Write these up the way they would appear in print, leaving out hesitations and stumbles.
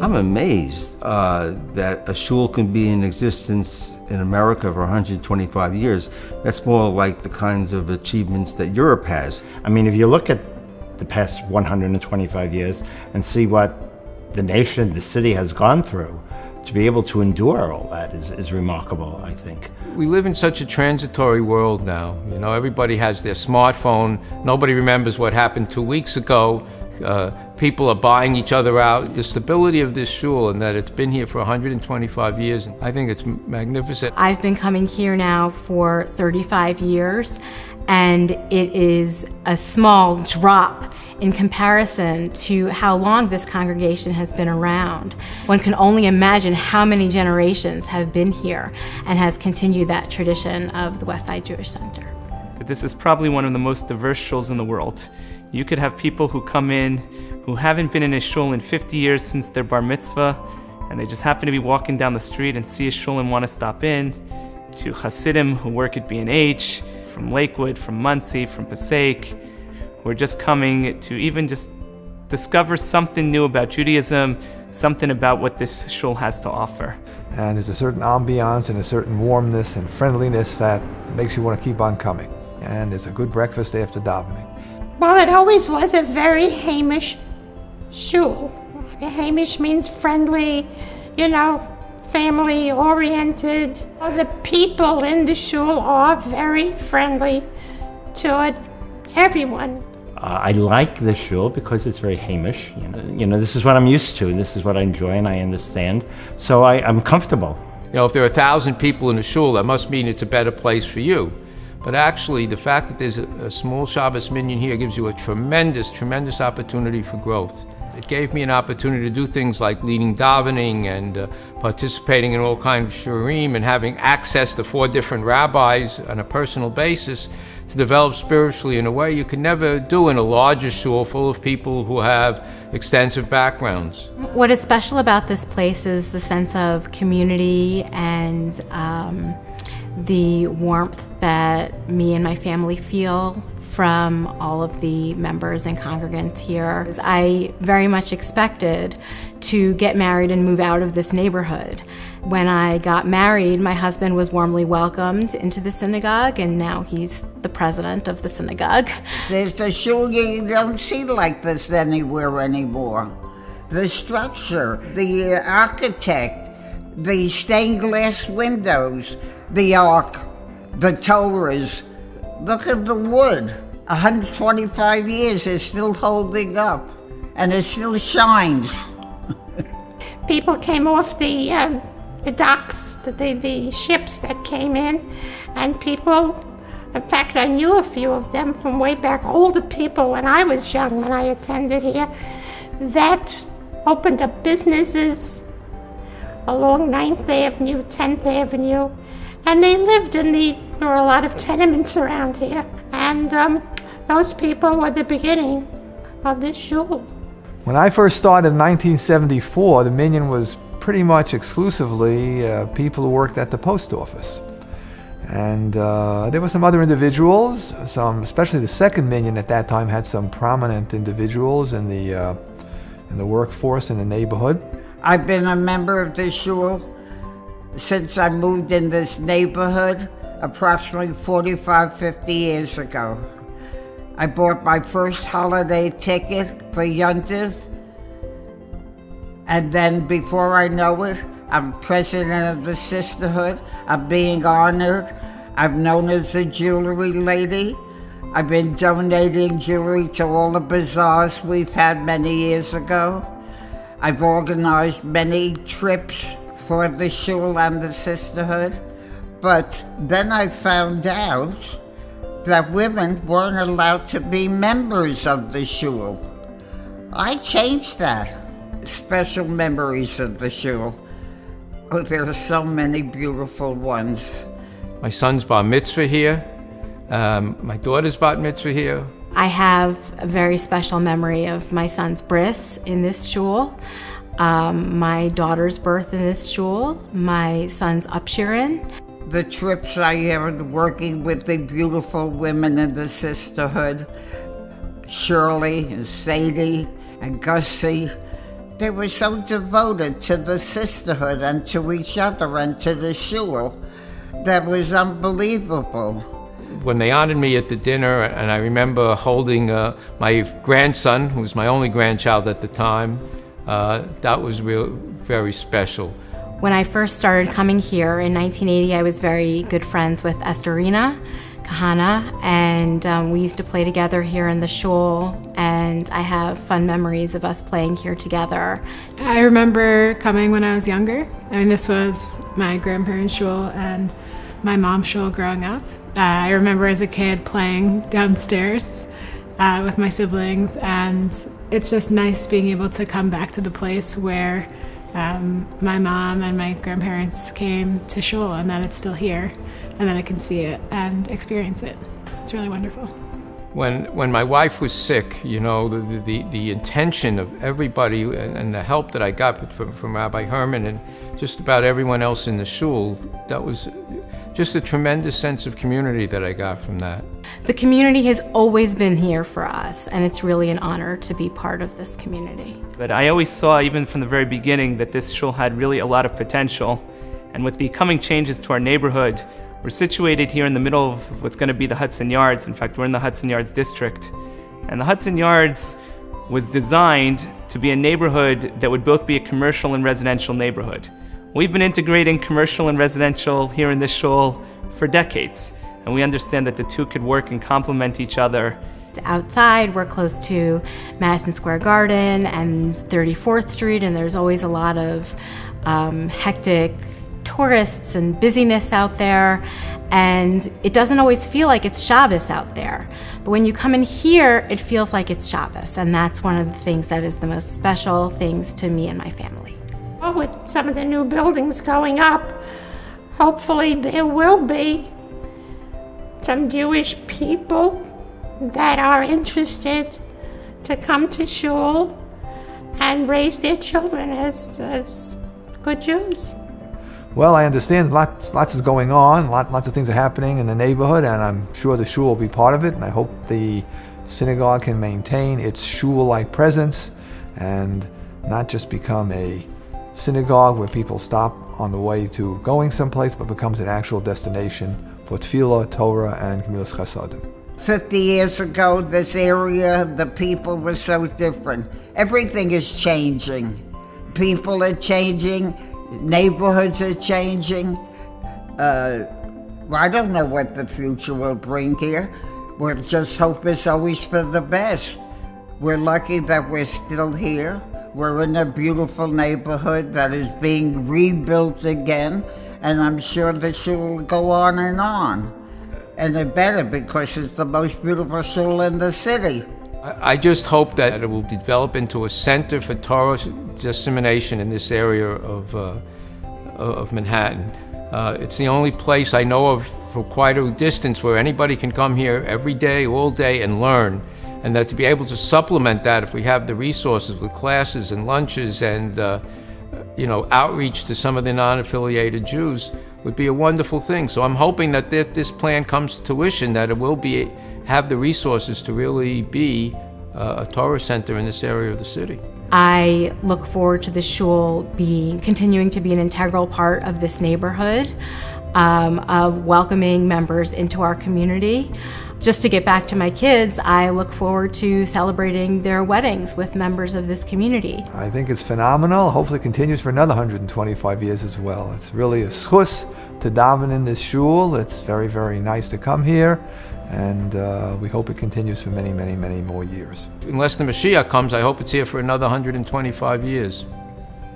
I'm amazed that a shul can be in existence in America for 125 years. That's more like the kinds of achievements that Europe has. I mean, if you look at the past 125 years and see what the nation, the city has gone through, to be able to endure all that is remarkable, I think. We live in such a transitory world now. You know, everybody has their smartphone. Nobody remembers what happened 2 weeks ago. People are buying each other out. The stability of this shul and that it's been here for 125 years, I think it's magnificent. I've been coming here now for 35 years, and it is a small drop in comparison to how long this congregation has been around. One can only imagine how many generations have been here and has continued that tradition of the West Side Jewish Center. This is probably one of the most diverse shuls in the world. You could have people who come in who haven't been in a shul in 50 years since their bar mitzvah, and they just happen to be walking down the street and see a shul and want to stop in, to Hasidim who work at B&H, from Lakewood, from Muncie, from Passaic, who are just coming to even just discover something new about Judaism, something about what this shul has to offer. And there's a certain ambiance and a certain warmness and friendliness that makes you want to keep on coming. And there's a good breakfast after davening. Well, it always was a very Hamish shul. Hamish means friendly, family-oriented. The people in the shul are very friendly toward everyone. I like the shul because it's very Hamish. This is what I'm used to. This is what I enjoy and I understand. So I'm comfortable. If there are 1,000 people in a shul, that must mean it's a better place for you. But actually, the fact that there's a small Shabbos minyan here gives you a tremendous, tremendous opportunity for growth. It gave me an opportunity to do things like leading davening and participating in all kinds of shurim and having access to 4 different rabbis on a personal basis to develop spiritually in a way you can never do in a larger shul full of people who have extensive backgrounds. What is special about this place is the sense of community and the warmth that me and my family feel from all of the members and congregants here. I very much expected to get married and move out of this neighborhood. When I got married, my husband was warmly welcomed into the synagogue, and now he's the president of the synagogue. There's a shul you don't see like this anywhere anymore. The structure, the architect, the stained glass windows, the ark, the Torahs. Look at the wood. 125 years is still holding up, and it still shines. People came off the docks, the ships that came in, and people, in fact, I knew a few of them from way back, older people when I was young, when I attended here, that opened up businesses along 9th Avenue, 10th Avenue, and they lived there were a lot of tenements around here, and those people were the beginning of this shul. When I first started in 1974, the minyan was pretty much exclusively people who worked at the post office. And there were some other individuals, especially the second minyan at that time had some prominent individuals in the workforce in the neighborhood. I've been a member of the shul since I moved in this neighborhood approximately 50 years ago. I bought my first holiday ticket for Yontiv, and then before I know it, I'm president of the sisterhood. I'm being honored. I'm known as the jewelry lady. I've been donating jewelry to all the bazaars we've had many years ago. I've organized many trips for the shul and the sisterhood. But then I found out that women weren't allowed to be members of the shul. I changed that. Special memories of the shul. Oh, there are so many beautiful ones. My son's bar mitzvah here. My daughter's bar mitzvah here. I have a very special memory of my son's bris in this shul, my daughter's birth in this shul, my son's upshirin. The trips I had working with the beautiful women in the sisterhood, Shirley and Sadie and Gussie They were so devoted to the sisterhood and to each other and to the shul. That was unbelievable. When they honored me at the dinner, and I remember holding my grandson, who was my only grandchild at the time, that was very special. When I first started coming here in 1980, I was very good friends with Estorina Kahana, and we used to play together here in the shul, and I have fun memories of us playing here together. I remember coming when I was younger. I mean, this was my grandparents' shul and my mom's shul growing up. I remember as a kid playing downstairs with my siblings, and it's just nice being able to come back to the place where my mom and my grandparents came to shul, and that it's still here, and that I can see it and experience it. It's really wonderful. When my wife was sick, you know, the intention of everybody and the help that I got from Rabbi Herman and just about everyone else in the shul, that was just a tremendous sense of community that I got from that. The community has always been here for us, and it's really an honor to be part of this community. But I always saw, even from the very beginning, that this shul had really a lot of potential. And with the coming changes to our neighborhood, we're situated here in the middle of what's going to be the Hudson Yards. In fact, we're in the Hudson Yards district. And the Hudson Yards was designed to be a neighborhood that would both be a commercial and residential neighborhood. We've been integrating commercial and residential here in this shul for decades, and we understand that the two could work and complement each other. Outside, we're close to Madison Square Garden and 34th Street, and there's always a lot of hectic tourists and busyness out there, and it doesn't always feel like it's Shabbos out there. But when you come in here, it feels like it's Shabbos, and that's one of the things that is the most special things to me and my family. Well, with some of the new buildings going up, hopefully there will be some Jewish people that are interested to come to shul and raise their children as good Jews. Well, I understand lots is going on, lots of things are happening in the neighborhood, and I'm sure the shul will be part of it, and I hope the synagogue can maintain its shul-like presence and not just become a synagogue where people stop on the way to going someplace, but becomes an actual destination for tefillah, Torah, and Gemilas Chasadim. 50 years ago, this area, the people were so different. Everything is changing. People are changing. Neighborhoods are changing. I don't know what the future will bring here. We'll just hope it's always for the best. We're lucky that we're still here. We're in a beautiful neighborhood that is being rebuilt again, and I'm sure the shul will go on. And it better, because it's the most beautiful shul in the city. I just hope that it will develop into a center for Torah dissemination in this area of Manhattan. It's the only place I know of for quite a distance where anybody can come here every day, all day, and learn. And that to be able to supplement that, if we have the resources with classes and lunches and outreach to some of the non-affiliated Jews, would be a wonderful thing. So I'm hoping that if this plan comes to fruition, that it will have the resources to really be a Torah center in this area of the city. I look forward to the shul continuing to be an integral part of this neighborhood, of welcoming members into our community. Just to get back to my kids, I look forward to celebrating their weddings with members of this community. I think it's phenomenal. Hopefully it continues for another 125 years as well. It's really a schus to daven in this shul. It's very, very nice to come here, and we hope it continues for many, many, many more years. Unless the Mashiach comes, I hope it's here for another 125 years.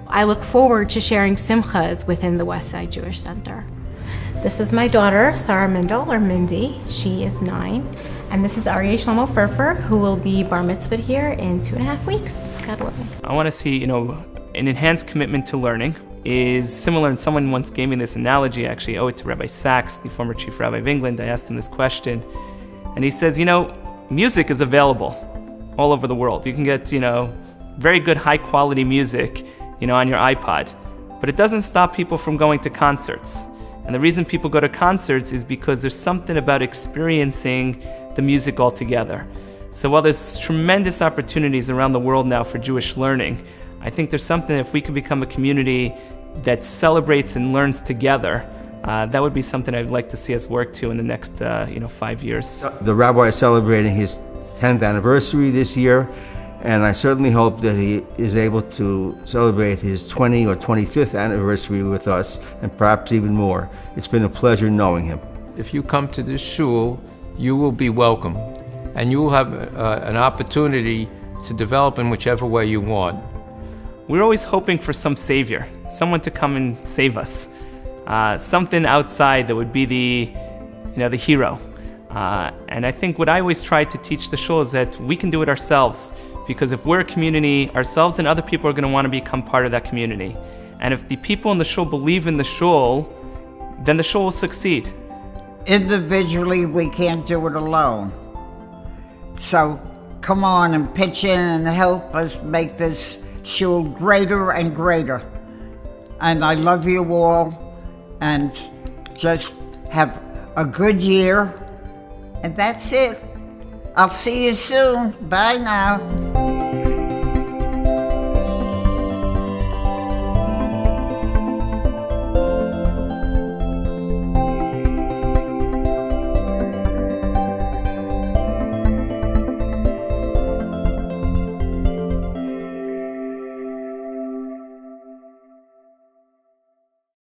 I look forward to sharing simchas within the West Side Jewish Center. This is my daughter, Sarah Mindel, or Mindy. She is 9. And this is Aryeh Shlomo Furfer, who will be bar mitzvahed here in 2.5 weeks. God willing. I want to see, an enhanced commitment to learning is similar, and someone once gave me this analogy, actually, I owe it to Rabbi Sachs, the former chief rabbi of England. I asked him this question, and he says, music is available all over the world. You can get, very good high-quality music, on your iPod, but it doesn't stop people from going to concerts. And the reason people go to concerts is because there's something about experiencing the music altogether. So while there's tremendous opportunities around the world now for Jewish learning, I think there's something, if we could become a community that celebrates and learns together, that would be something I'd like to see us work to in the next 5 years. The rabbi is celebrating his 10th anniversary this year, and I certainly hope that he is able to celebrate his 20th or 25th anniversary with us, and perhaps even more. It's been a pleasure knowing him. If you come to this shul, you will be welcome, and you will have an opportunity to develop in whichever way you want. We're always hoping for some savior, someone to come and save us, something outside that would be the hero. And I think what I always try to teach the shul is that we can do it ourselves, because if we're a community ourselves, then other people are going to want to become part of that community. And if the people in the shul believe in the shul, then the shul will succeed. Individually, we can't do it alone. So come on and pitch in and help us make this shul greater and greater. And I love you all, and just have a good year. And that's it. I'll see you soon. Bye now.